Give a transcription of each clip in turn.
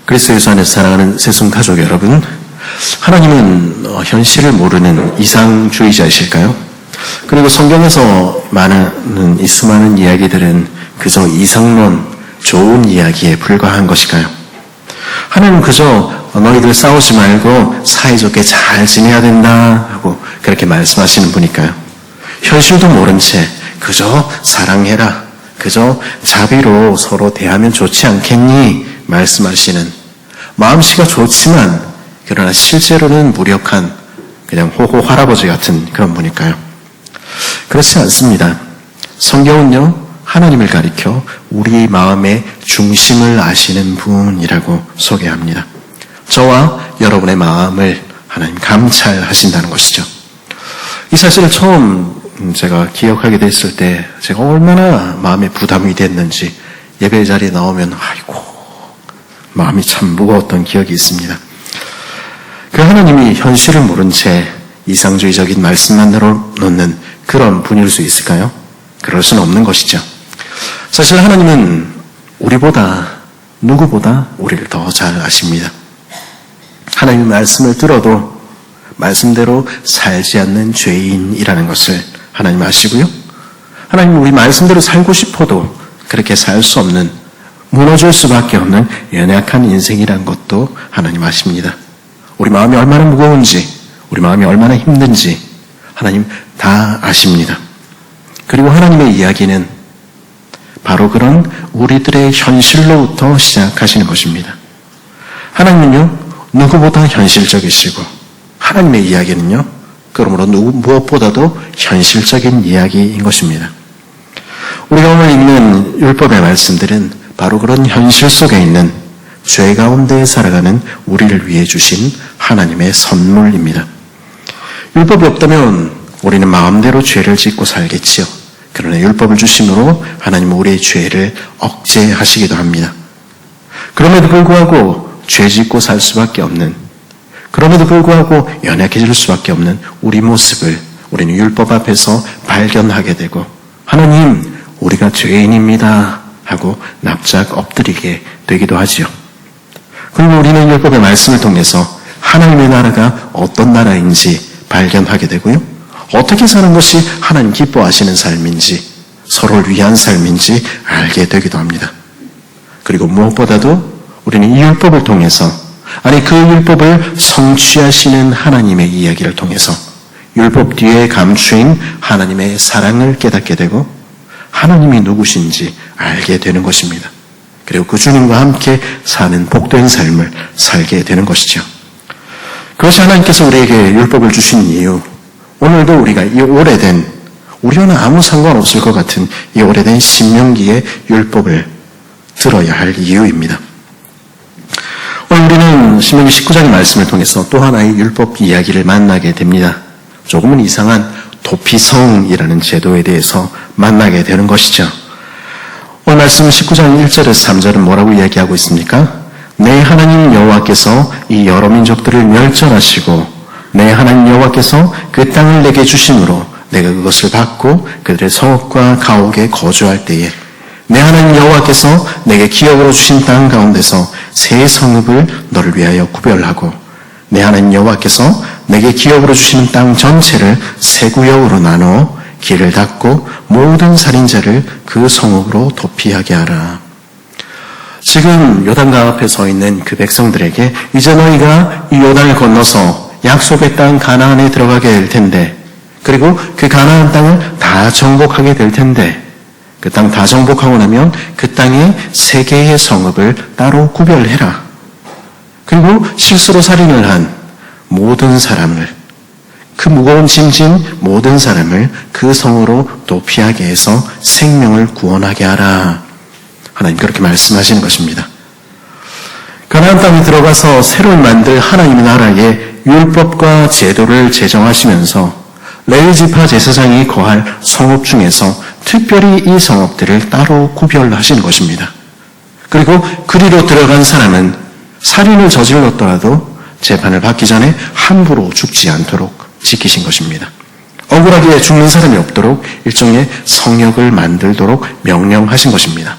그리스도 안에서 사랑하는 새순 가족 여러분, 하나님은 현실을 모르는 이상주의자이실까요? 그리고 성경에서 이 수많은 이야기들은 그저 이상론, 좋은 이야기에 불과한 것일까요? 하나님은 그저 너희들 싸우지 말고 사이좋게 잘 지내야 된다 하고 그렇게 말씀하시는 분일까요? 현실도 모른 채 그저 사랑해라, 그저 자비로 서로 대하면 좋지 않겠니? 말씀하시는, 마음씨가 좋지만 그러나 실제로는 무력한 그냥 호호 할아버지 같은 그런 분일까요? 그렇지 않습니다. 성경은요, 하나님을 가리켜 우리 마음의 중심을 아시는 분이라고 소개합니다. 저와 여러분의 마음을 하나님 감찰하신다는 것이죠. 이 사실을 처음 제가 기억하게 됐을 때 제가 얼마나 마음에 부담이 됐는지 예배 자리에 나오면 아이고 마음이 참 무거웠던 기억이 있습니다. 그 하나님이 현실을 모른 채 이상주의적인 말씀만 내려놓는 그런 분일 수 있을까요? 그럴 수는 없는 것이죠. 사실 하나님은 우리보다 누구보다 우리를 더 잘 아십니다. 하나님의 말씀을 들어도 말씀대로 살지 않는 죄인이라는 것을 하나님 아시고요. 하나님은 우리 말씀대로 살고 싶어도 그렇게 살 수 없는, 무너질 수밖에 없는 연약한 인생이라는 것도 하나님 아십니다. 우리 마음이 얼마나 무거운지, 우리 마음이 얼마나 힘든지 하나님 다 아십니다. 그리고 하나님의 이야기는 바로 그런 우리들의 현실로부터 시작하시는 것입니다. 하나님은요, 누구보다 현실적이시고 하나님의 이야기는요, 그러므로 무엇보다도 현실적인 이야기인 것입니다. 우리가 오늘 읽는 율법의 말씀들은 바로 그런 현실 속에 있는 죄 가운데 살아가는 우리를 위해 주신 하나님의 선물입니다. 율법이 없다면 우리는 마음대로 죄를 짓고 살겠지요. 그러나 율법을 주심으로 하나님은 우리의 죄를 억제하시기도 합니다. 그럼에도 불구하고 죄 짓고 살 수밖에 없는, 그럼에도 불구하고 연약해질 수밖에 없는 우리 모습을 우리는 율법 앞에서 발견하게 되고, 하나님, 우리가 죄인입니다 하고 납작 엎드리게 되기도 하지요. 그리고 우리는 율법의 말씀을 통해서 하나님의 나라가 어떤 나라인지 발견하게 되고요. 어떻게 사는 것이 하나님 기뻐하시는 삶인지, 서로를 위한 삶인지 알게 되기도 합니다. 그리고 무엇보다도 우리는 이 율법을 통해서, 그 율법을 성취하시는 하나님의 이야기를 통해서 율법 뒤에 감추인 하나님의 사랑을 깨닫게 되고 하나님이 누구신지 알게 되는 것입니다. 그리고 그 주님과 함께 사는 복된 삶을 살게 되는 것이죠. 그것이 하나님께서 우리에게 율법을 주신 이유, 오늘도 우리가 이 오래된, 우리와는 아무 상관없을 것 같은 이 오래된 신명기의 율법을 들어야 할 이유입니다. 오늘 우리는 신명기 19장의 말씀을 통해서 또 하나의 율법 이야기를 만나게 됩니다. 조금은 이상한 도피성이라는 제도에 대해서 만나게 되는 것이죠. 오늘 말씀 19장 1절에서 3절은 뭐라고 이야기하고 있습니까? 내 하나님 여호와께서 이 여러 민족들을 멸절하시고 내 하나님 여호와께서 그 땅을 내게 주심으로 내가 그것을 받고 그들의 성읍과 가옥에 거주할 때에 내 하나님 여호와께서 내게 기업으로 주신 땅 가운데서 새 성읍을 너를 위하여 구별하고 내 하나님 여호와께서 내게 기업으로 주시는 땅 전체를 세 구역으로 나누어 길을 닫고 모든 살인자를 그 성읍으로 도피하게 하라. 지금 요단강 앞에 서 있는 그 백성들에게 이제 너희가 이 요단을 건너서 약속의 땅 가나안에 들어가게 될 텐데, 그리고 그 가나안 땅을 다 정복하게 될 텐데, 그 땅 다 정복하고 나면 그 땅에 세 개의 성읍을 따로 구별해라. 그리고 실수로 살인을 한 모든 사람을, 그 무거운 짐진 모든 사람을 그 성으로 도피하게 해서 생명을 구원하게 하라. 하나님 그렇게 말씀하시는 것입니다. 가나안 땅에 들어가서 새로 만들 하나님의 나라의 율법과 제도를 제정하시면서 레위 지파 제사장이 거할 성읍 중에서 특별히 이 성읍들을 따로 구별하시는 것입니다. 그리고 그리로 들어간 사람은 살인을 저질렀더라도 재판을 받기 전에 함부로 죽지 않도록 지키신 것입니다. 억울하게 죽는 사람이 없도록 일종의 성역을 만들도록 명령하신 것입니다.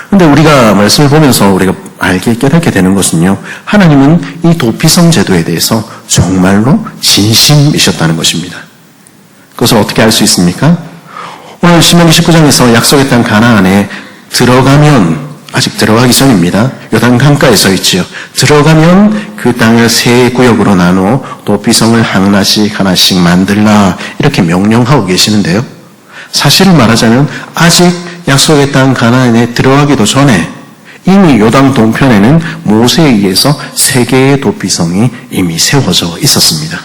그런데 우리가 말씀을 보면서 우리가 알게 깨닫게 되는 것은요, 하나님은 이 도피성 제도에 대해서 정말로 진심이셨다는 것입니다. 그것을 어떻게 알 수 있습니까? 오늘 신명기 19장에서 약속의 땅 가나안에 들어가면, 아직 들어가기 전입니다. 요단 강가에 서 있지요. 들어가면 그 땅을 세 구역으로 나누어 도피성을 하나씩 만들라, 이렇게 명령하고 계시는데요. 사실을 말하자면 아직 약속의 땅 가나안에 들어가기도 전에 이미 요단 동편에는 모세에 의해서 세 개의 도피성이 이미 세워져 있었습니다.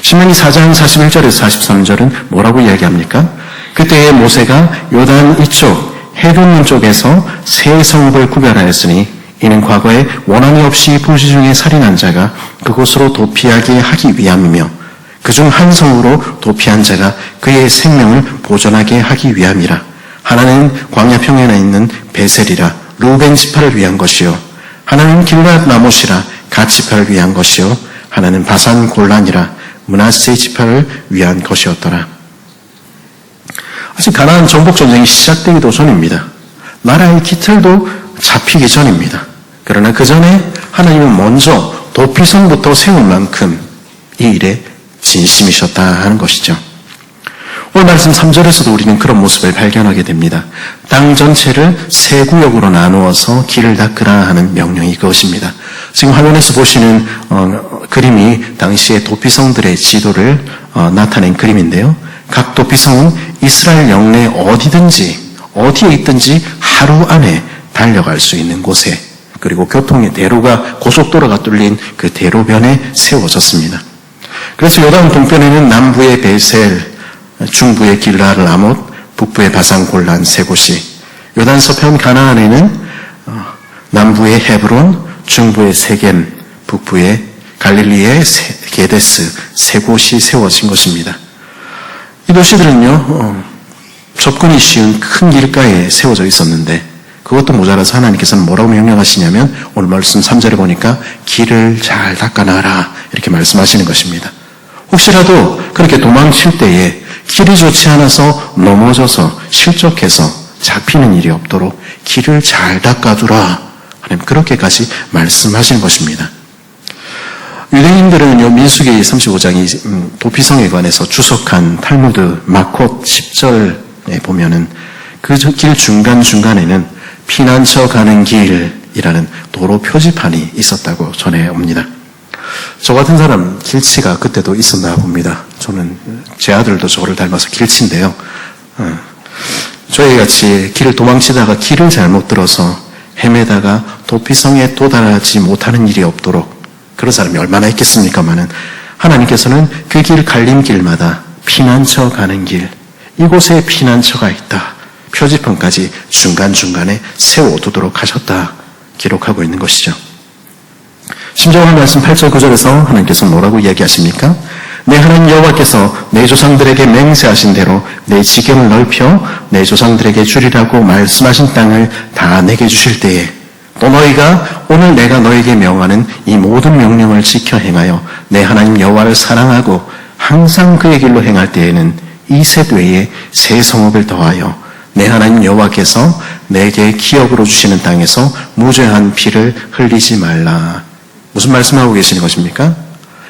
신명기 4장 41절에서 43절은 뭐라고 이야기합니까? 그때 모세가 요단 이쪽 해변문 쪽에서 세 성읍을 구별하였으니 이는 과거에 원한이 없이 부지 중에 살인한 자가 그곳으로 도피하게 하기 위함이며 그중 한 성으로 도피한 자가 그의 생명을 보존하게 하기 위함이라. 하나는 광야 평야에 있는 베셀이라 루벤 지파를 위한 것이요, 하나는 길앗 라못이라 갓 지파를 위한 것이요, 하나는 바산 골란이라 므낫세 지파를 위한 것이었더라. 아직 가나안 정복 전쟁이 시작되기도 전입니다. 나라의 기틀도 잡히기 전입니다. 그러나 그 전에 하나님은 먼저 도피성부터 세운 만큼 이 일에 진심이셨다 하는 것이죠. 오늘 말씀 3절에서도 우리는 그런 모습을 발견하게 됩니다. 땅 전체를 세 구역으로 나누어서 길을 닦으라 하는 명령이 그것입니다. 지금 화면에서 보시는 그림이 당시의 도피성들의 지도를 나타낸 그림인데요. 각 도피성은 이스라엘 영내 어디에 있든지 하루 안에 달려갈 수 있는 곳에, 그리고 교통의 대로가, 고속도로가 뚫린 그 대로변에 세워졌습니다. 그래서 요단 동편에는 남부의 베셀, 중부의 길앗 라못, 북부의 바산 골란 세 곳이, 요단 서편 가나안에는 남부의 헤브론, 중부의 세겜, 북부의 갈릴리의 게데스 세 곳이 세워진 것입니다. 이 도시들은요, 접근이 쉬운 큰 길가에 세워져 있었는데 그것도 모자라서 하나님께서는 뭐라고 명령하시냐면 오늘 말씀 3절에 보니까 길을 잘 닦아놔라, 이렇게 말씀하시는 것입니다. 혹시라도 그렇게 도망칠 때에 길이 좋지 않아서 넘어져서 실족해서 잡히는 일이 없도록 길을 잘 닦아두라, 하나님 그렇게까지 말씀하시는 것입니다. 유대인들은요, 민수기 35장이 도피성에 관해서 주석한 탈무드 마콧 10절에 보면은 그 길 중간중간에는 피난처 가는 길이라는 도로 표지판이 있었다고 전해옵니다. 저 같은 사람 길치가 그때도 있었나 봅니다. 저는 제 아들도 저를 닮아서 길치인데요. 저희 같이 길을 도망치다가 길을 잘못 들어서 헤매다가 도피성에 도달하지 못하는 일이 없도록, 그런 사람이 얼마나 있겠습니까마는 하나님께서는 그 길 갈림길마다 피난처 가는 길, 이곳에 피난처가 있다, 표지판까지 중간중간에 세워두도록 하셨다 기록하고 있는 것이죠. 심지어 오늘 말씀 8절 9절에서 하나님께서 뭐라고 이야기하십니까? 내 하나님 여호와께서 내 조상들에게 맹세하신 대로 내 지경을 넓혀 내 조상들에게 주리라고 말씀하신 땅을 다 내게 주실 때에 또 너희가 오늘 내가 너에게 명하는 이 모든 명령을 지켜 행하여 내 하나님 여호와를 사랑하고 항상 그의 길로 행할 때에는 이 셋 외에 새 성읍을 더하여 내 하나님 여호와께서 내게 기업으로 주시는 땅에서 무죄한 피를 흘리지 말라. 무슨 말씀하고 계시는 것입니까?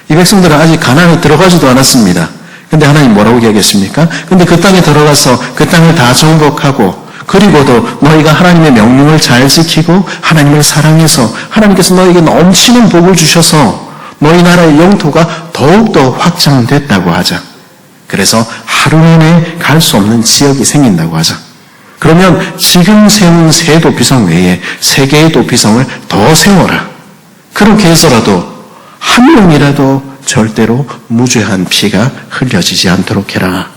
이 백성들은 아직 가나안에 들어가지도 않았습니다. 근데 하나님 뭐라고 이야기했습니까? 근데 그 땅에 들어가서 그 땅을 다 정복하고, 그리고도 너희가 하나님의 명령을 잘 지키고 하나님을 사랑해서 하나님께서 너희에게 넘치는 복을 주셔서 너희 나라의 영토가 더욱더 확장됐다고 하자. 그래서 하루 만에 갈 수 없는 지역이 생긴다고 하자. 그러면 지금 세운 세 도피성 외에 세 개의 도피성을 더 세워라. 그렇게 해서라도 한 명이라도 절대로 무죄한 피가 흘려지지 않도록 해라.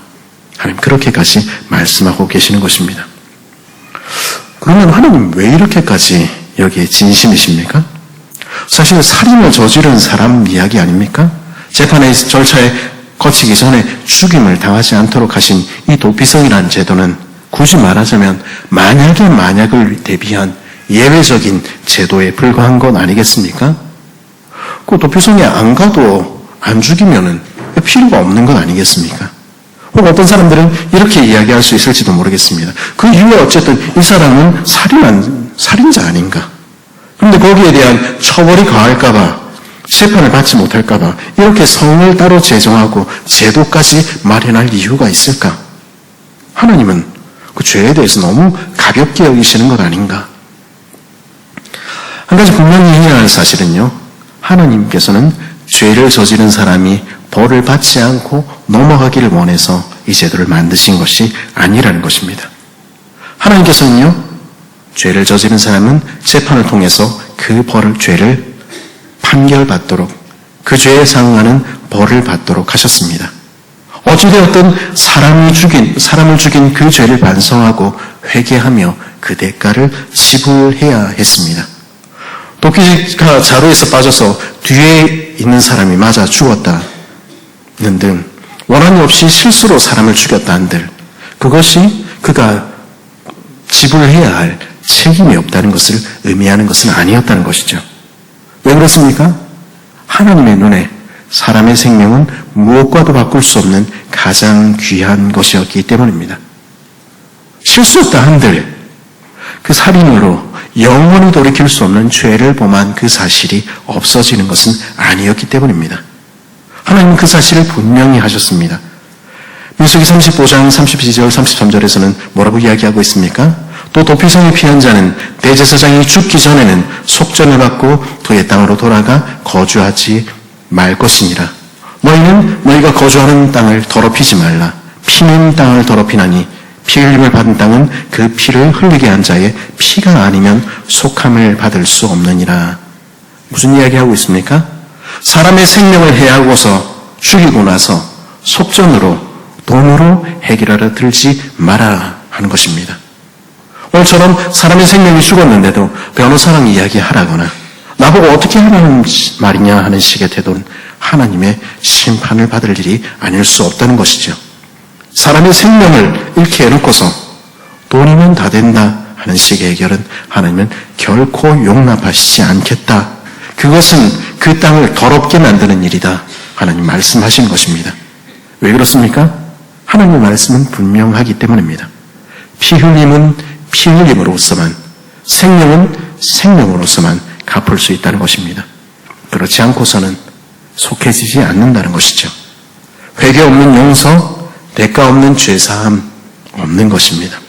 하나님 그렇게까지 말씀하고 계시는 것입니다. 그러면 하나님 왜 이렇게까지 여기에 진심이십니까? 사실 살인을 저지른 사람 이야기 아닙니까? 재판의 절차에 거치기 전에 죽임을 당하지 않도록 하신 이 도피성이라는 제도는 굳이 말하자면 만약을 대비한 예외적인 제도에 불과한 건 아니겠습니까? 그 도피성에 안 가도 안 죽이면은 필요가 없는 건 아니겠습니까? 혹은 어떤 사람들은 이렇게 이야기할 수 있을지도 모르겠습니다. 그 이유가 어쨌든 이 사람은 살인자 아닌가? 그런데 거기에 대한 처벌이 가할까봐, 재판을 받지 못할까봐 이렇게 성을 따로 제정하고 제도까지 마련할 이유가 있을까? 하나님은 그 죄에 대해서 너무 가볍게 여기시는 것 아닌가? 한 가지 분명히 해야 할 사실은요, 하나님께서는 죄를 저지른 사람이 벌을 받지 않고 넘어가기를 원해서 이 제도를 만드신 것이 아니라는 것입니다. 하나님께서는요, 죄를 저지른 사람은 재판을 통해서 그 죄를 판결받도록, 그 죄에 상응하는 벌을 받도록 하셨습니다. 어찌되었든 사람을 죽인 그 죄를 반성하고 회개하며 그 대가를 지불해야 했습니다. 도끼가 자루에서 빠져서 뒤에 있는 사람이 맞아 죽었다는 등 원한이 없이 실수로 사람을 죽였다 한들 그것이 그가 지불해야 할 책임이 없다는 것을 의미하는 것은 아니었다는 것이죠. 왜 그렇습니까? 하나님의 눈에 사람의 생명은 무엇과도 바꿀 수 없는 가장 귀한 것이었기 때문입니다. 실수했다 한들 그 살인으로 영원히 돌이킬 수 없는 죄를 범한 그 사실이 없어지는 것은 아니었기 때문입니다. 하나님은 그 사실을 분명히 하셨습니다. 민수기 35장 32절 33절에서는 뭐라고 이야기하고 있습니까? 또 도피성에 피한 자는 대제사장이 죽기 전에는 속전을 받고 그의 땅으로 돌아가 거주하지 말 것이니라. 너희는 너희가 거주하는 땅을 더럽히지 말라. 피는 땅을 더럽히나니 피 흘림을 받은 땅은 그 피를 흘리게 한 자의 피가 아니면 속함을 받을 수 없느니라. 무슨 이야기하고 있습니까? 사람의 생명을 해하고서 죽이고 나서 속전으로 돈으로 해결하려 들지 마라 하는 것입니다. 오늘처럼 사람의 생명이 죽었는데도 변호사랑 이야기하라거나 나보고 어떻게 하라는 말이냐 하는 식의 태도는 하나님의 심판을 받을 일이 아닐 수 없다는 것이죠. 사람의 생명을 잃게 해놓고서 돈이면 다 된다 하는 식의 해결은 하나님은 결코 용납하시지 않겠다. 그것은 그 땅을 더럽게 만드는 일이다. 하나님 말씀하신 것입니다. 왜 그렇습니까? 하나님의 말씀은 분명하기 때문입니다. 피 흘림은 피 흘림으로서만, 생명은 생명으로서만 갚을 수 있다는 것입니다. 그렇지 않고서는 속해지지 않는다는 것이죠. 회개 없는 용서, 대가 없는 죄사함 없는 것입니다.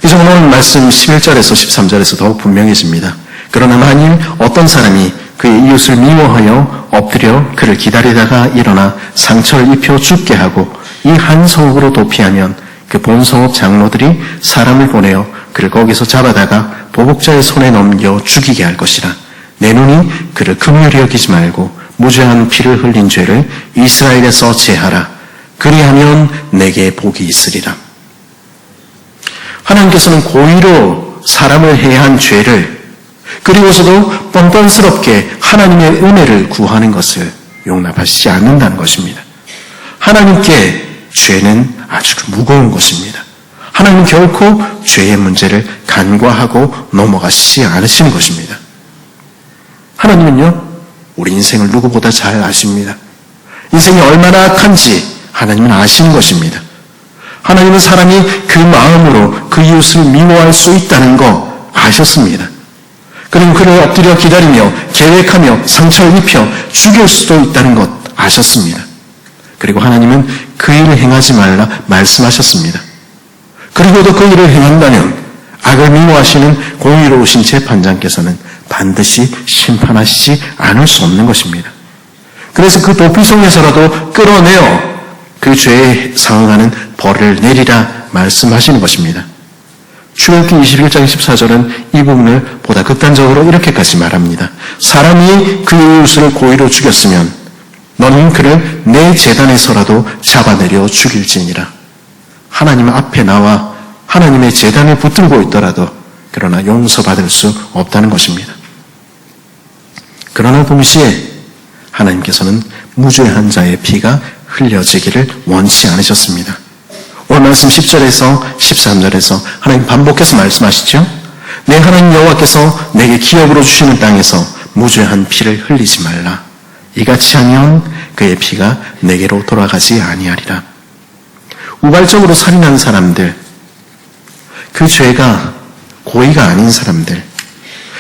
이제 오늘 말씀 11절에서 13절에서 더욱 분명해집니다. 그러나 만일 어떤 사람이 그의 이웃을 미워하여 엎드려 그를 기다리다가 일어나 상처를 입혀 죽게 하고 이 한 성읍으로 도피하면 그 본성읍 장로들이 사람을 보내어 그를 거기서 잡아다가 보복자의 손에 넘겨 죽이게 할 것이라. 내 눈이 그를 긍휼히 여기지 말고 무죄한 피를 흘린 죄를 이스라엘에서 제하라. 그리하면 내게 복이 있으리라. 하나님께서는 고의로 사람을 해한 죄를, 그리고서도 뻔뻔스럽게 하나님의 은혜를 구하는 것을 용납하시지 않는다는 것입니다. 하나님께 죄는 아주 무거운 것입니다. 하나님은 결코 죄의 문제를 간과하고 넘어가시지 않으시는 것입니다. 하나님은요, 우리 인생을 누구보다 잘 아십니다. 인생이 얼마나 악한지 하나님은 아시는 것입니다. 하나님은 사람이 그 마음으로 그 이웃을 미워할 수 있다는 거 아셨습니다. 그리고 그를 엎드려 기다리며 계획하며 상처를 입혀 죽일 수도 있다는 것 아셨습니다. 그리고 하나님은 그 일을 행하지 말라 말씀하셨습니다. 그리고도 그 일을 행한다면 악을 미워하시는 공의로우신 재판장께서는 반드시 심판하시지 않을 수 없는 것입니다. 그래서 그 도피성에서라도 끌어내어 그 죄에 상응하는 벌을 내리라 말씀하시는 것입니다. 출애굽기 21장 14절은 이 부분을 보다 극단적으로 이렇게까지 말합니다. 사람이 그 이웃을 고의로 죽였으면 너는 그를 내 제단에서라도 잡아내려 죽일지니라. 하나님 앞에 나와 하나님의 제단을 붙들고 있더라도 그러나 용서받을 수 없다는 것입니다. 그러나 동시에 하나님께서는 무죄한 자의 피가 흘려지기를 원치 않으셨습니다. 오늘 말씀 10절에서 13절에서 하나님 반복해서 말씀하시죠. 내 하나님 여호와께서 내게 기업으로 주시는 땅에서 무죄한 피를 흘리지 말라. 이같이 하면 그의 피가 내게로 돌아가지 아니하리라. 우발적으로 살인한 사람들, 그 죄가 고의가 아닌 사람들,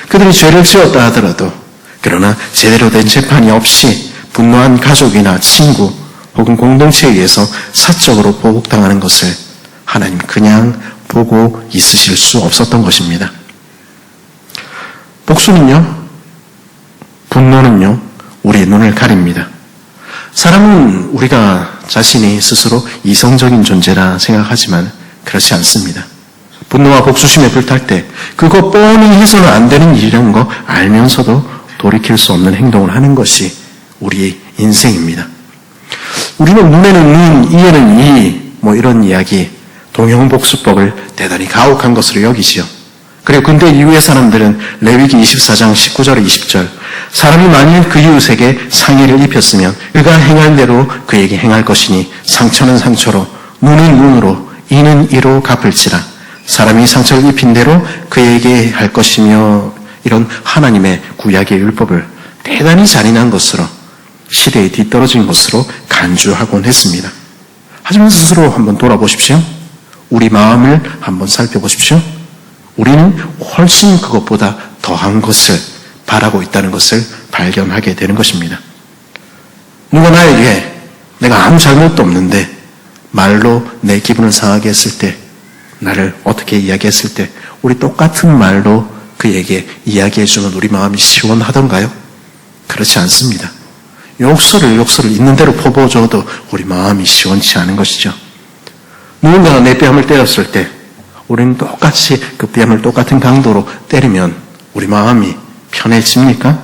그들이 죄를 지었다 하더라도 그러나 제대로 된 재판이 없이 분노한 가족이나 친구 혹은 공동체에 의해서 사적으로 보복당하는 것을 하나님 그냥 보고 있으실 수 없었던 것입니다. 복수는요, 분노는요, 우리의 눈을 가립니다. 사람은 우리가 자신이 스스로 이성적인 존재라 생각하지만 그렇지 않습니다. 분노와 복수심에 불탈 때 그거 뻔히 해서는 안 되는 일이라는 거 알면서도 돌이킬 수 없는 행동을 하는 것이 우리의 인생입니다. 우리는 눈에는 눈, 이에는 이, 이런 이야기, 동형복수법을 대단히 가혹한 것으로 여기지요. 그리고 근대 이후의 사람들은 레위기 24장 19절 20절 사람이 만일 그 이웃에게 상해를 입혔으면 그가 행할 대로 그에게 행할 것이니 상처는 상처로 눈은 눈으로 이는 이로 갚을지라 사람이 상처를 입힌 대로 그에게 할 것이며 이런 하나님의 구약의 율법을 대단히 잔인한 것으로 시대에 뒤떨어진 것으로 간주하곤 했습니다. 하지만 스스로 한번 돌아보십시오. 우리 마음을 한번 살펴보십시오. 우리는 훨씬 그것보다 더한 것을 바라고 있다는 것을 발견하게 되는 것입니다. 누가 나에게 내가 아무 잘못도 없는데 말로 내 기분을 상하게 했을 때, 나를 어떻게 이야기했을 때 우리 똑같은 말로 그에게 이야기해주면 우리 마음이 시원하던가요? 그렇지 않습니다. 욕설을 있는 대로 퍼부어줘도 우리 마음이 시원치 않은 것이죠. 누군가가 내 뺨을 때렸을 때 우리는 똑같이 그 뺨을 똑같은 강도로 때리면 우리 마음이 편해집니까?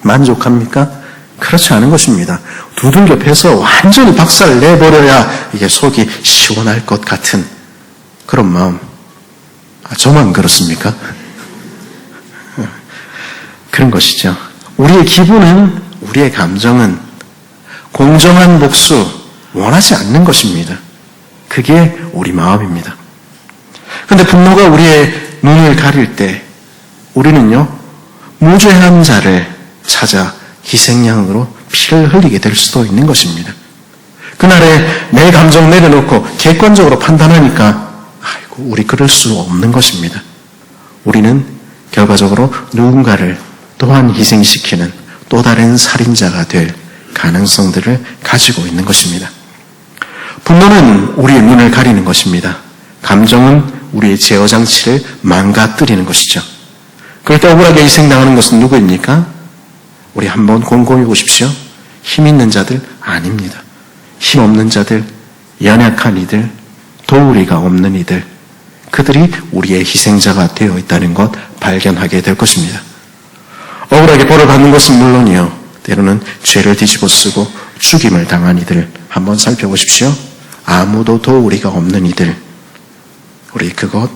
만족합니까? 그렇지 않은 것입니다. 두들겨 패서 완전히 박살 내버려야 이게 속이 시원할 것 같은 그런 마음. 저만 그렇습니까? 그런 것이죠. 우리의 기분은, 우리의 감정은 공정한 복수 원하지 않는 것입니다. 그게 우리 마음입니다. 그런데 분노가 우리의 눈을 가릴 때 우리는요, 무죄한 자를 찾아 희생양으로 피를 흘리게 될 수도 있는 것입니다. 그날에 내 감정 내려놓고 객관적으로 판단하니까 아이고, 우리 그럴 수 없는 것입니다. 우리는 결과적으로 누군가를 또한 희생시키는 또 다른 살인자가 될 가능성들을 가지고 있는 것입니다. 분노는 우리의 눈을 가리는 것입니다. 감정은 우리의 제어장치를 망가뜨리는 것이죠. 그럴 때 억울하게 희생당하는 것은 누구입니까? 우리 한번 곰곰이 보십시오. 힘 있는 자들 아닙니다. 힘 없는 자들, 연약한 이들, 도우리가 없는 이들, 그들이 우리의 희생자가 되어 있다는 것 발견하게 될 것입니다. 억울하게 벌을 받는 것은 물론이요, 때로는 죄를 뒤집어 쓰고 죽임을 당한 이들 한번 살펴보십시오. 아무도 도우리가 없는 이들, 우리 그것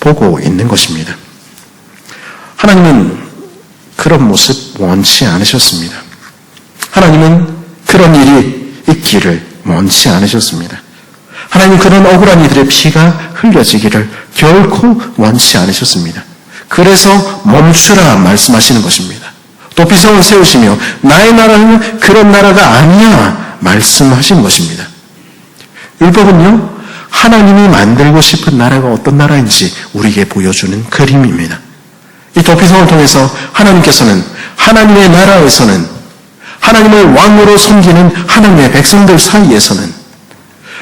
보고 있는 것입니다. 하나님은 그런 모습 원치 않으셨습니다. 하나님은 그런 일이 있기를 원치 않으셨습니다. 하나님은 그런 억울한 이들의 피가 흘려지기를 결코 원치 않으셨습니다. 그래서 멈추라 말씀하시는 것입니다. 도피성을 세우시며 나의 나라는 그런 나라가 아니야 말씀하시는 것입니다. 율법은요, 하나님이 만들고 싶은 나라가 어떤 나라인지 우리에게 보여주는 그림입니다. 이 도피성을 통해서 하나님께서는 하나님의 나라에서는 하나님을 왕으로 섬기는 하나님의 백성들 사이에서는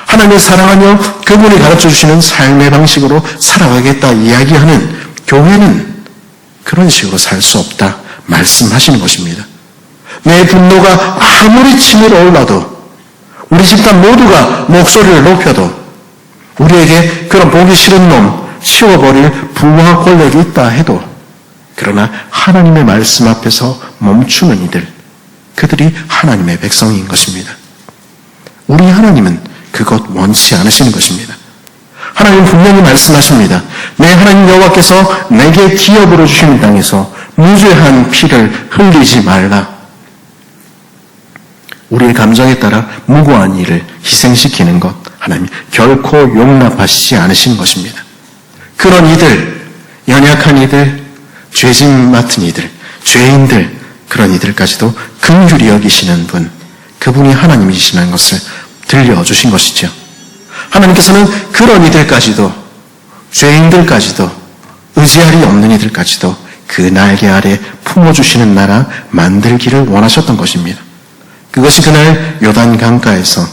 하나님을 사랑하며 그분이 가르쳐주시는 삶의 방식으로 살아가겠다 이야기하는 교회는 그런 식으로 살 수 없다 말씀하시는 것입니다. 내 분노가 아무리 치밀어 올라도 우리 집단 모두가 목소리를 높여도 우리에게 그런 보기 싫은 놈 치워버릴 부와 권력이 있다 해도 그러나 하나님의 말씀 앞에서 멈추는 이들, 그들이 하나님의 백성인 것입니다. 우리 하나님은 그것 원치 않으시는 것입니다. 하나님은 분명히 말씀하십니다. 내 하나님 여호와께서 내게 기업으로 주시는 땅에서 무죄한 피를 흘리지 말라. 우리의 감정에 따라 무고한 일을 희생시키는 것, 하나님 결코 용납하시지 않으시는 것입니다. 그런 이들, 연약한 이들, 죄짐 맡은 이들, 죄인들, 그런 이들까지도 긍휼히 여기시는 분, 그분이 하나님이시라는 것을 들려주신 것이죠. 하나님께서는 그런 이들까지도, 죄인들까지도, 의지할 리 없는 이들까지도 그 날개 아래 품어주시는 나라 만들기를 원하셨던 것입니다. 그것이 그날 요단 강가에서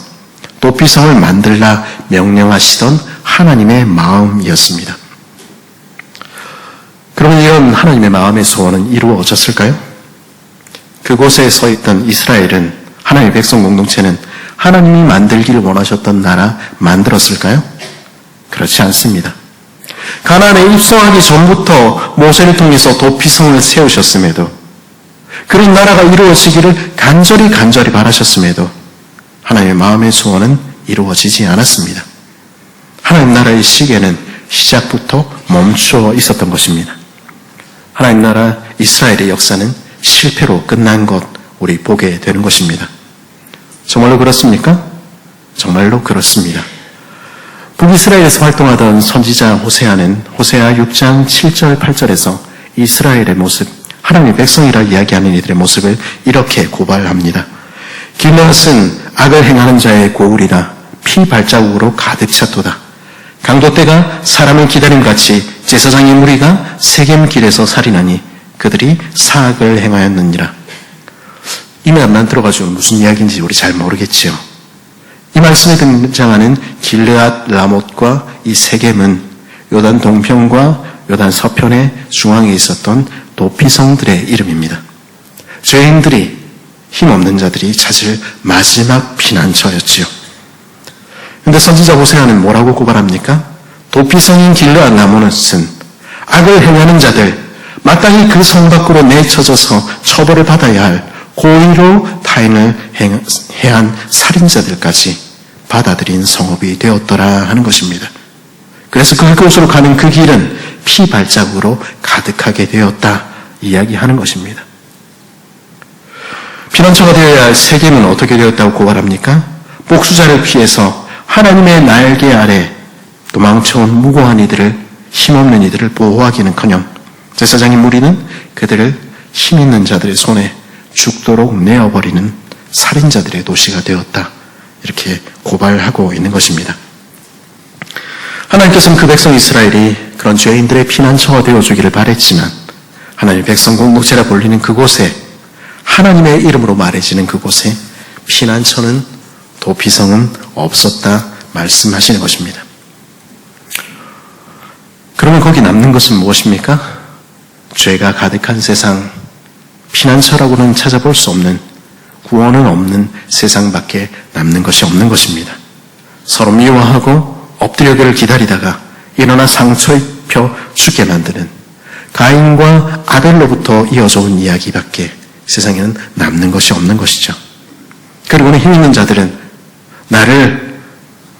도피성을 만들라 명령하시던 하나님의 마음이었습니다. 그러면 이런 하나님의 마음의 소원은 이루어졌을까요? 그곳에 서 있던 이스라엘은, 하나님의 백성 공동체는 하나님이 만들기를 원하셨던 나라 만들었을까요? 그렇지 않습니다. 가나안에 입성하기 전부터 모세를 통해서 도피성을 세우셨음에도, 그런 나라가 이루어지기를 간절히 바라셨음에도 하나님의 마음의 소원은 이루어지지 않았습니다. 하나님 나라의 시계는 시작부터 멈춰 있었던 것입니다. 하나님 나라 이스라엘의 역사는 실패로 끝난 것 우리 보게 되는 것입니다. 정말로 그렇습니까? 정말로 그렇습니다. 북이스라엘에서 활동하던 선지자 호세아는 호세아 6장 7절 8절에서 이스라엘의 모습, 하나님의 백성이라 이야기하는 이들의 모습을 이렇게 고발합니다. 길르앗은 악을 행하는 자의 고울이라 피 발자국으로 가득 찼도다. 강도떼가 사람을 기다림같이 제사장의 무리가 세겜 길에서 살인하니 그들이 사악을 행하였느니라. 이 말만 들어가지고 무슨 이야기인지 우리 잘 모르겠지요. 이 말씀에 등장하는 길르앗 라못과 이 세겜은 요단 동편과 요단 서편의 중앙에 있었던 도피성들의 이름입니다. 죄인들이, 힘없는 자들이 찾을 마지막 피난처였지요. 그런데 선지자 호세아는 뭐라고 고발합니까? 도피성인 길르앗 라못은 악을 행하는 자들, 마땅히 그 성 밖으로 내쳐져서 처벌을 받아야 할 고의로 타인을 해한 살인자들까지 받아들인 성읍이 되었더라 하는 것입니다. 그래서 그곳으로 가는 그 길은 피 발자국으로 가득하게 되었다 이야기하는 것입니다. 피난처가 되어야 할 세겜은 어떻게 되었다고 고발합니까? 복수자를 피해서 하나님의 날개 아래 도망쳐온 무고한 이들을, 힘없는 이들을 보호하기는커녕 제사장의 무리는 그들을 힘있는 자들의 손에 죽도록 내어버리는 살인자들의 도시가 되었다. 이렇게 고발하고 있는 것입니다. 하나님께서는 그 백성 이스라엘이 그런 죄인들의 피난처가 되어주기를 바랬지만 하나님의 백성 공동체라 불리는 그곳에, 하나님의 이름으로 말해지는 그곳에 피난처는, 도피성은 없었다 말씀하시는 것입니다. 그러면 거기 남는 것은 무엇입니까? 죄가 가득한 세상, 피난처라고는 찾아볼 수 없는, 구원은 없는 세상밖에 남는 것이 없는 것입니다. 서로 미워하고 엎드려기를 기다리다가 일어나 상처 입혀 죽게 만드는 가인과 아벨로부터 이어져 온 이야기밖에 세상에는 남는 것이 없는 것이죠. 그리고는 힘 있는 자들은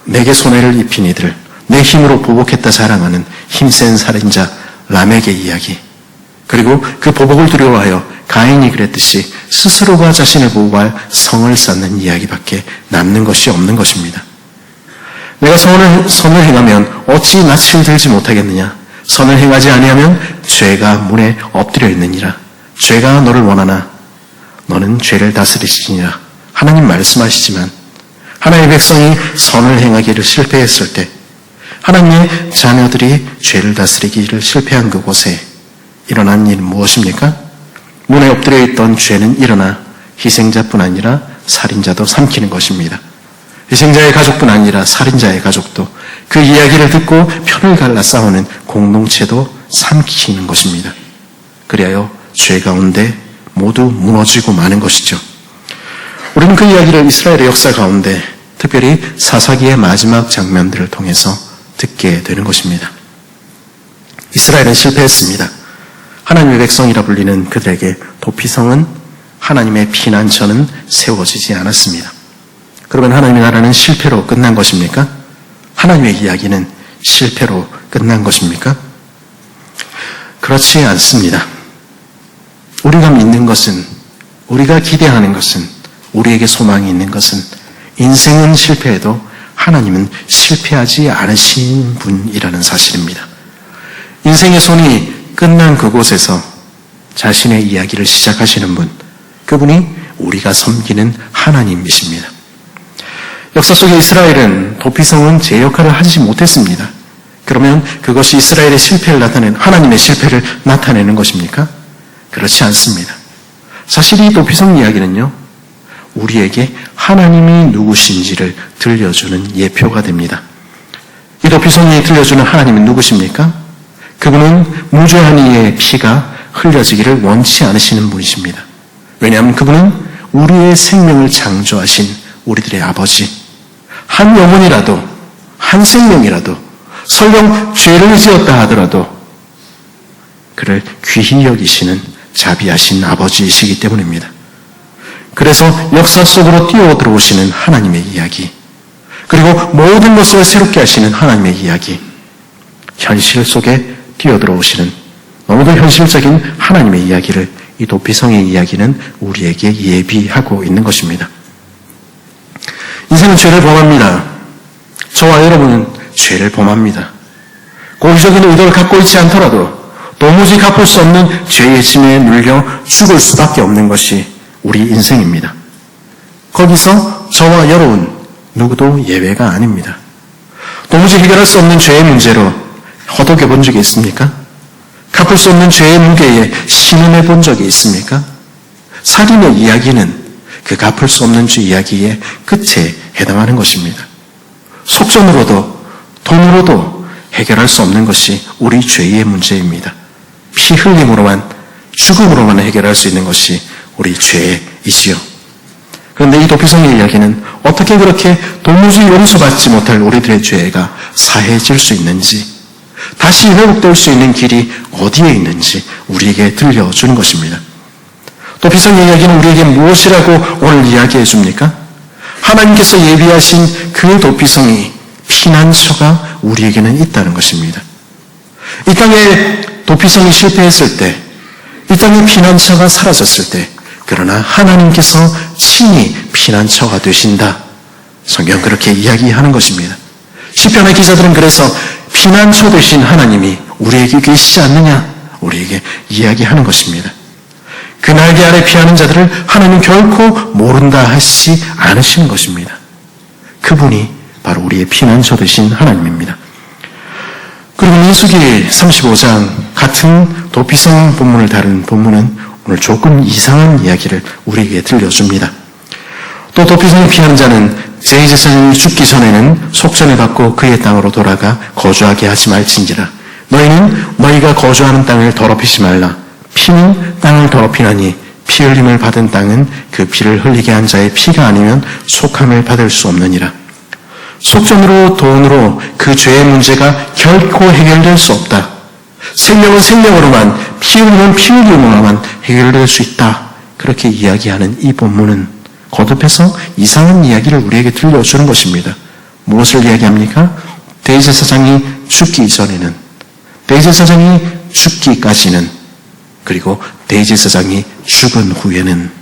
내게 손해를 입힌 이들, 내 힘으로 보복했다 자랑하는 힘센 살인자 람에게 이야기, 그리고 그 보복을 두려워하여 가인이 그랬듯이 스스로가 자신을 보호할 성을 쌓는 이야기밖에 남는 것이 없는 것입니다. 내가 선을 행하면 어찌 낯을 들지 못하겠느냐? 선을 행하지 아니하면 죄가 문에 엎드려 있느니라. 죄가 너를 원하나 너는 죄를 다스리시니라. 하나님 말씀하시지만 하나님의 백성이 선을 행하기를 실패했을 때, 하나님의 자녀들이 죄를 다스리기를 실패한 그곳에 일어난 일은 무엇입니까? 문에 엎드려 있던 죄는 일어나 희생자뿐 아니라 살인자도 삼키는 것입니다. 희생자의 가족뿐 아니라 살인자의 가족도, 그 이야기를 듣고 편을 갈라 싸우는 공동체도 삼키는 것입니다. 그리하여 죄 가운데 모두 무너지고 마는 것이죠. 우리는 그 이야기를 이스라엘의 역사 가운데, 특별히 사사기의 마지막 장면들을 통해서 듣게 되는 것입니다. 이스라엘은 실패했습니다. 하나님의 백성이라 불리는 그들에게 도피성은, 하나님의 피난처는 세워지지 않았습니다. 그러면 하나님의 나라는 실패로 끝난 것입니까? 하나님의 이야기는 실패로 끝난 것입니까? 그렇지 않습니다. 우리가 믿는 것은, 우리가 기대하는 것은, 우리에게 소망이 있는 것은, 인생은 실패해도 하나님은 실패하지 않으신 분이라는 사실입니다. 인생의 손이 끝난 그곳에서 자신의 이야기를 시작하시는 분, 그분이 우리가 섬기는 하나님이십니다. 역사 속에 이스라엘은 도피성은 제 역할을 하지 못했습니다. 그러면 그것이 이스라엘의 실패를 나타내는, 하나님의 실패를 나타내는 것입니까? 그렇지 않습니다. 사실 이 도피성 이야기는요, 우리에게 하나님이 누구신지를 들려주는 예표가 됩니다. 이 도피성이 들려주는 하나님은 누구십니까? 그분은 무죄한 이의 피가 흘려지기를 원치 않으시는 분이십니다. 왜냐하면 그분은 우리의 생명을 창조하신 우리들의 아버지, 한 영혼이라도, 한 생명이라도, 설령 죄를 지었다 하더라도 그를 귀히 여기시는 자비하신 아버지이시기 때문입니다. 그래서 역사 속으로 뛰어들어오시는 하나님의 이야기, 그리고 모든 것을 새롭게 하시는 하나님의 이야기, 현실 속에 뛰어들어오시는 너무도 현실적인 하나님의 이야기를 이 도피성의 이야기는 우리에게 예비하고 있는 것입니다. 인생은 죄를 범합니다. 저와 여러분은 죄를 범합니다. 고의적인 의도를 갖고 있지 않더라도 도무지 갚을 수 없는 죄의 짐에 눌려 죽을 수밖에 없는 것이 우리 인생입니다. 거기서 저와 여러분 누구도 예외가 아닙니다. 도무지 해결할 수 없는 죄의 문제로 허덕여 본 적이 있습니까? 갚을 수 없는 죄의 무게에 신음해 본 적이 있습니까? 살인의 이야기는 그 갚을 수 없는 죄 이야기의 끝에 해당하는 것입니다. 속전으로도 돈으로도 해결할 수 없는 것이 우리 죄의 문제입니다. 피 흘림으로만, 죽음으로만 해결할 수 있는 것이 우리 죄이지요. 그런데 이 도피성의 이야기는 어떻게 그렇게 도무지 용서받지 못할 우리들의 죄가 사해질 수 있는지, 다시 회복될 수 있는 길이 어디에 있는지 우리에게 들려주는 것입니다. 도피성의 이야기는 우리에게 무엇이라고 오늘 이야기해 줍니까? 하나님께서 예비하신 그 도피성이, 피난처가 우리에게는 있다는 것입니다. 이 땅에 도피성이 실패했을 때, 이 땅에 피난처가 사라졌을 때, 그러나 하나님께서 친히 피난처가 되신다. 성경 그렇게 이야기하는 것입니다. 시편의 기자들은 그래서 피난처 되신 하나님이 우리에게 계시지 않느냐, 우리에게 이야기하는 것입니다. 그 날개 아래 피하는 자들을 하나님 결코 모른다 하시지 않으시는 것입니다. 그분이 바로 우리의 피난처 되신 하나님입니다. 그리고 민수기 35장 같은 도피성 본문을 다룬 본문은 오늘 조금 이상한 이야기를 우리에게 들려줍니다. 또 도피성에 피한 자는 제2제사장이 죽기 전에는 속전을 받고 그의 땅으로 돌아가 거주하게 하지 말진지라. 너희는 너희가 거주하는 땅을 더럽히지 말라. 피는 땅을 더럽히나니 피 흘림을 받은 땅은 그 피를 흘리게 한 자의 피가 아니면 속함을 받을 수 없느니라. 속전으로 돈으로 그 죄의 문제가 결코 해결될 수 없다. 생명은 생명으로만, 피 흘림은 피 흘림으로만 해결될 수 있다. 그렇게 이야기하는 이 본문은 거듭해서 이상한 이야기를 우리에게 들려주는 것입니다. 무엇을 이야기합니까? 대제사장이 죽기 전에는, 대제사장이 죽기까지는, 그리고 대제사장이 죽은 후에는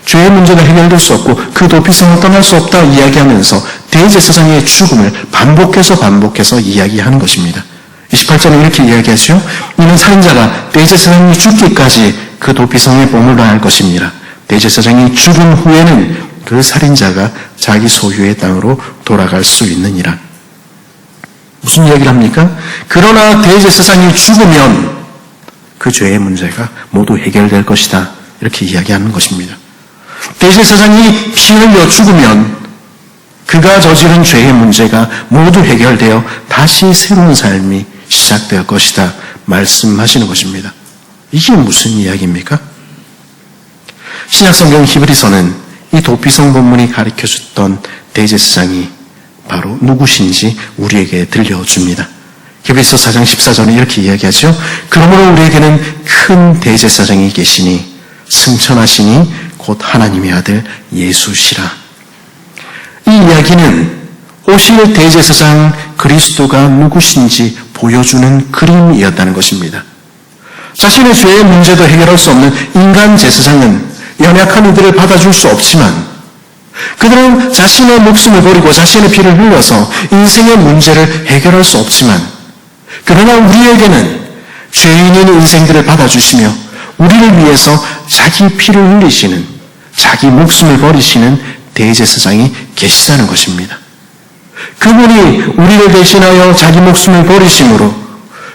죄의 문제가 해결될 수 없고 그 도피성을 떠날 수 없다 이야기하면서 대제사장의 죽음을 반복해서 이야기하는 것입니다. 28절에 이렇게 이야기하죠. 이는 살인자가 대제사장이 죽기까지 그 도피성에 머물러야 할 것입니다. 대제사장이 죽은 후에는 그 살인자가 자기 소유의 땅으로 돌아갈 수 있느니라. 무슨 이야기를 합니까? 그러나 대제사장이 죽으면 그 죄의 문제가 모두 해결될 것이다. 이렇게 이야기하는 것입니다. 대제사장이 피 흘려 죽으면 그가 저지른 죄의 문제가 모두 해결되어 다시 새로운 삶이 시작될 것이다. 말씀하시는 것입니다. 이게 무슨 이야기입니까? 신약성경 히브리서는 이 도피성 본문이 가르쳐줬던 대제사장이 바로 누구신지 우리에게 들려줍니다. 히브리서 4장 14절에 이렇게 이야기하죠. 그러므로 우리에게는 큰 대제사장이 계시니 승천하시니 곧 하나님의 아들 예수시라. 이 이야기는 오실 대제사장 그리스도가 누구신지 보여주는 그림이었다는 것입니다. 자신의 죄의 문제도 해결할 수 없는 인간 제사장은 연약한 이들을 받아줄 수 없지만 그들은 자신의 목숨을 버리고 자신의 피를 흘려서 인생의 문제를 해결할 수 없지만 그러나 우리에게는 죄인인 인생들을 받아주시며 우리를 위해서 자기 피를 흘리시는, 자기 목숨을 버리시는 대제사장이 계시다는 것입니다. 그분이 우리를 대신하여 자기 목숨을 버리심으로,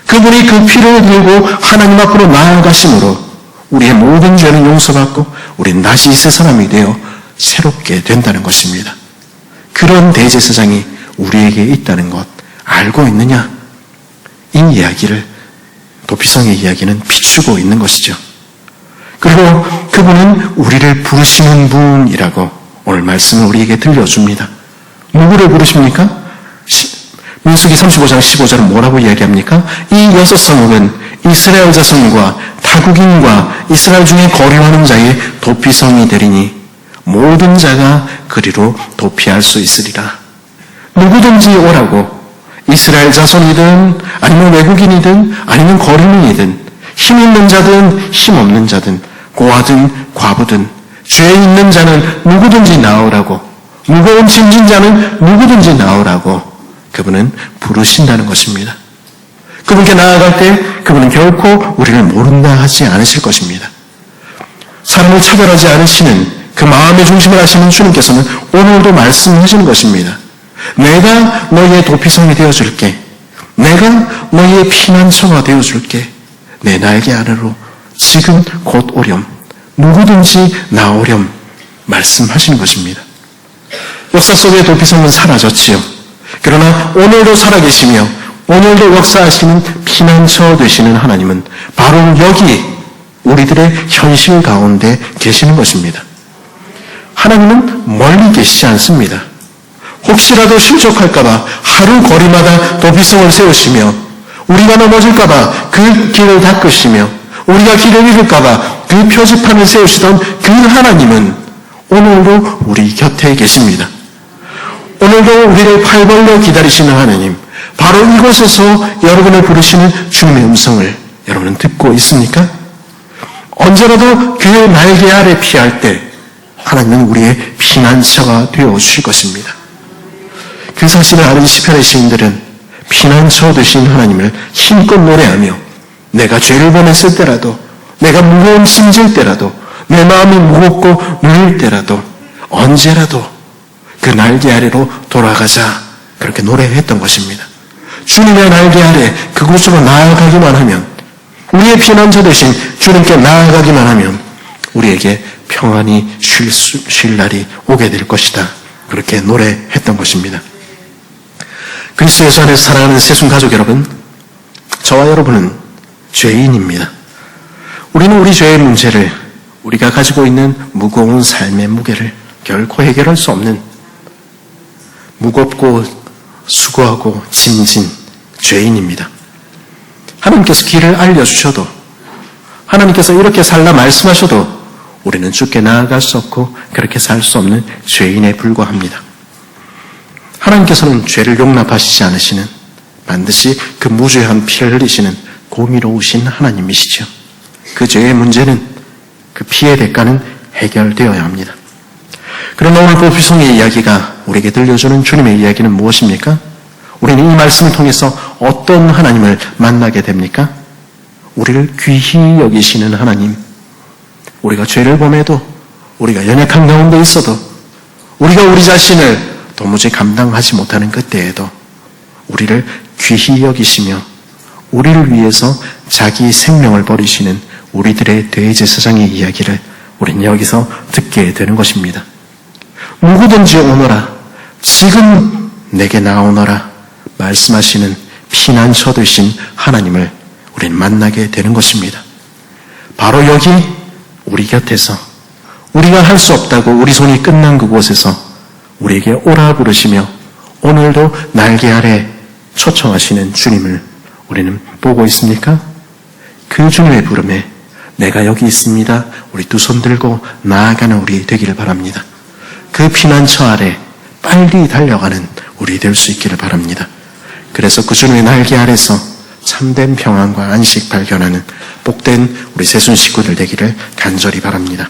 그분이 그 피를 들고 하나님 앞으로 나아가심으로 우리의 모든 죄는 용서받고 우리는 다시 이 새 사람이 되어 새롭게 된다는 것입니다. 그런 대제사장이 우리에게 있다는 것 알고 있느냐? 이 이야기를, 도피성의 이야기는 비추고 있는 것이죠. 그리고 그분은 우리를 부르시는 분이라고 오늘 말씀을 우리에게 들려줍니다. 누구를 부르십니까? 민수기 35장 15절은 뭐라고 이야기합니까? 이 6성읍은 이스라엘 자손과 타국인과 이스라엘 중에 거류하는 자의 도피성이 되리니 모든 자가 그리로 도피할 수 있으리라. 누구든지 오라고, 이스라엘 자손이든 아니면 외국인이든 아니면 거류민이든 힘 있는 자든 힘 없는 자든 고아든 과부든 죄 있는 자는 누구든지 나오라고, 무거운 짐진 자는 누구든지 나오라고 그분은 부르신다는 것입니다. 그분께 나아갈 때 그분은 결코 우리를 모른다 하지 않으실 것입니다. 사람을 차별하지 않으시는 그 마음의 중심을 하시는 주님께서는 오늘도 말씀하시는 것입니다. 내가 너희의 도피성이 되어줄게. 내가 너희의 피난처가 되어줄게. 내 날개 아래로 지금 곧 오렴. 누구든지 나오렴. 말씀하시는 것입니다. 역사 속의 도피성은 사라졌지요. 그러나 오늘도 살아계시며 오늘도 역사하시는 피난처 되시는 하나님은 바로 여기 우리들의 현실 가운데 계시는 것입니다. 하나님은 멀리 계시지 않습니다. 혹시라도 실족할까봐 하루 거리마다 도피성을 세우시며 우리가 넘어질까봐 그 길을 닦으시며 우리가 길을 잃을까봐 그 표지판을 세우시던 그 하나님은 오늘도 우리 곁에 계십니다. 오늘도 우리를 팔 벌려 기다리시는 하나님, 바로 이곳에서 여러분을 부르시는 주님의 음성을 여러분은 듣고 있습니까? 언제라도 그 날개 아래 피할 때 하나님은 우리의 피난처가 되어 주실 것입니다. 그 사실을 아는 시편의 시인들은 피난처 되신 하나님을 힘껏 노래하며 내가 죄를 범했을 때라도, 내가 무거운 짐질 때라도, 내 마음이 무겁고 눌릴 때라도 언제라도 그 날개 아래로 돌아가자, 그렇게 노래했던 것입니다. 주님의 날개 아래 그곳으로 나아가기만 하면, 우리의 피난처 대신 주님께 나아가기만 하면 우리에게 평안히 쉴 날이 오게 될 것이다, 그렇게 노래했던 것입니다. 그리스도 예수 안에서 사랑하는 새순 가족 여러분, 저와 여러분은 죄인입니다. 우리는 우리 죄의 문제를, 우리가 가지고 있는 무거운 삶의 무게를 결코 해결할 수 없는 무겁고 수고하고 짐진 죄인입니다. 하나님께서 길을 알려주셔도, 하나님께서 이렇게 살라 말씀하셔도 우리는 주께 나아갈 수 없고 그렇게 살 수 없는 죄인에 불과합니다. 하나님께서는 죄를 용납하시지 않으시는, 반드시 그 무죄한 피를 흘리시는 공의로우신 하나님이시죠. 그 죄의 문제는, 그 피의 대가는 해결되어야 합니다. 그러나 오늘 도피성의 이야기가 우리에게 들려주는 주님의 이야기는 무엇입니까? 우리는 이 말씀을 통해서 어떤 하나님을 만나게 됩니까? 우리를 귀히 여기시는 하나님, 우리가 죄를 범해도, 우리가 연약한 가운데 있어도, 우리가 우리 자신을 도무지 감당하지 못하는 그때에도 우리를 귀히 여기시며 우리를 위해서 자기 생명을 버리시는 우리들의 대제사장의 이야기를 우리는 여기서 듣게 되는 것입니다. 누구든지 오너라, 지금 내게 나오너라 말씀하시는 피난처 되신 하나님을 우리는 만나게 되는 것입니다. 바로 여기 우리 곁에서, 우리가 할 수 없다고 우리 손이 끝난 그곳에서 우리에게 오라 부르시며 오늘도 날개 아래 초청하시는 주님을 우리는 보고 있습니까? 그 주님의 부름에 내가 여기 있습니다, 우리 두 손 들고 나아가는 우리 되기를 바랍니다. 그 피난처 아래 빨리 달려가는 우리 될 수 있기를 바랍니다. 그래서 그 주님의 날개 아래서 참된 평안과 안식 발견하는 복된 우리 새순 식구들 되기를 간절히 바랍니다.